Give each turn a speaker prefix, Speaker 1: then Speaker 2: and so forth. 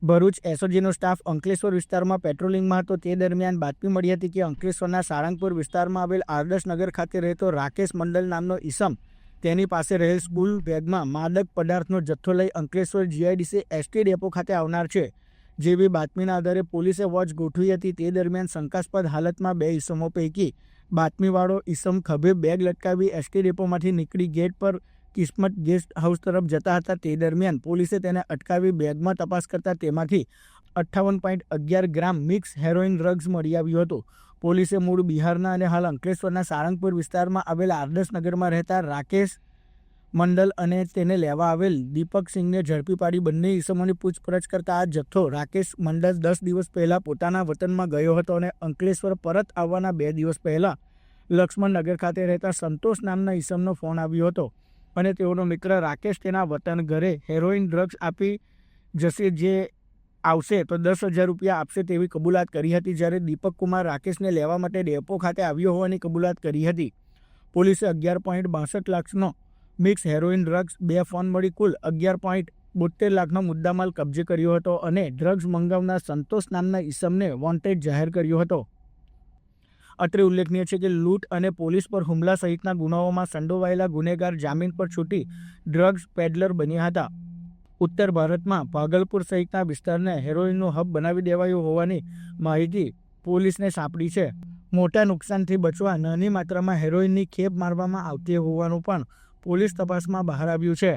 Speaker 1: Bharuch એસઓજીનો staff Ankleshwar વિસ્તારમાં પેટ્રોલિંગમાં હતો તે દરમિયાન બાતમી મળી હતી કે અંકલેશ્વરના સાળંગપુર વિસ્તારમાં આવેલ આદર્શનગર ખાતે રહેતો રાકેશ મંડલ નામનો ઈસમ તેની પાસે રહેલ સ્કૂલ બેગમાં માદક પદાર્થનો જથ્થો લઈ અંકલેશ્વર જીઆઈડીસી એસટી ડેપો ખાતે આવનાર છે। જેવી બાતમીના આધારે પોલીસે વોચ ગોઠવી હતી। તે દરમિયાન શંકાસ્પદ હાલતમાં બે ઈસમો પૈકી બાતમીવાળો ઈસમ ખભે બેગ લટકાવી એસટી ડેપોમાંથી નીકળી ગેટ પર કિસ્મત ગેસ્ટ હાઉસ તરફ જતા હતા। તે દરમિયાન પોલીસે તેને અટકાવી બેગમાં તપાસ કરતા તેમાંથી 58.11 ગ્રામ મિક્સ હેરોઇન ડ્રગ્સ મળી આવ્યું હતું। પોલીસે મૂળ બિહારના અને હાલ અંકલેશ્વરના સાળંગપુર વિસ્તારમાં આવેલા આદર્શનગરમાં રહેતા રાકેશ મંડલ અને તેને લેવા આવેલ દીપક સિંહને ઝડપી પાડી બંને ઈસમોની પૂછપરછ કરતા આ જથ્થો રાકેશ મંડલ 10 દિવસ પહેલાં પોતાના વતનમાં ગયો હતો અને અંકલેશ્વર પરત આવવાના 2 દિવસ પહેલાં લક્ષ્મણનગર ખાતે રહેતા સંતોષ નામના ઈસમનો ફોન આવ્યો હતો અને તેઓનો મિત્ર રાકેશ તેના વતન ઘરે હેરોઇન ડ્રગ્સ આપી જશે, જે આવશે તો 10,000 રૂપિયા આપશે તેવી કબૂલાત કરી હતી। જ્યારે દીપક કુમાર રાકેશને લેવા માટે ડેપો ખાતે આવ્યો હોવાની કબૂલાત કરી હતી। પોલીસે 11.62 લાખનો મિક્સ હેરોઇન ડ્રગ્સ, 2 ફોન મળી કુલ 11.72 લાખનો મુદ્દામાલ કબજે કર્યો હતો અને ડ્રગ્સ મંગાવનાર સંતોષ નામના ઈસમને વોન્ટેડ જાહેર કર્યો હતો। અત્રે ઉલ્લેખનીય છે કે લૂંટ અને પોલીસ પર હુમલા સહિતના ગુનાઓમાં સંડોવાયેલા ગુનેગાર જામીન પર છૂટી ડ્રગ્સ પેડલર બન્યા હતા। ઉત્તર ભારતમાં ભાગલપુર સહિતના વિસ્તારને હેરોઇનનું હબ બનાવી દેવાયું હોવાની માહિતી પોલીસને સાંપડી છે। મોટા નુકસાનથી બચવા નાની માત્રામાં હેરોઇનની ખેપ મારવામાં આવતી હોવાનું પણ પોલીસ તપાસમાં બહાર આવ્યું છે।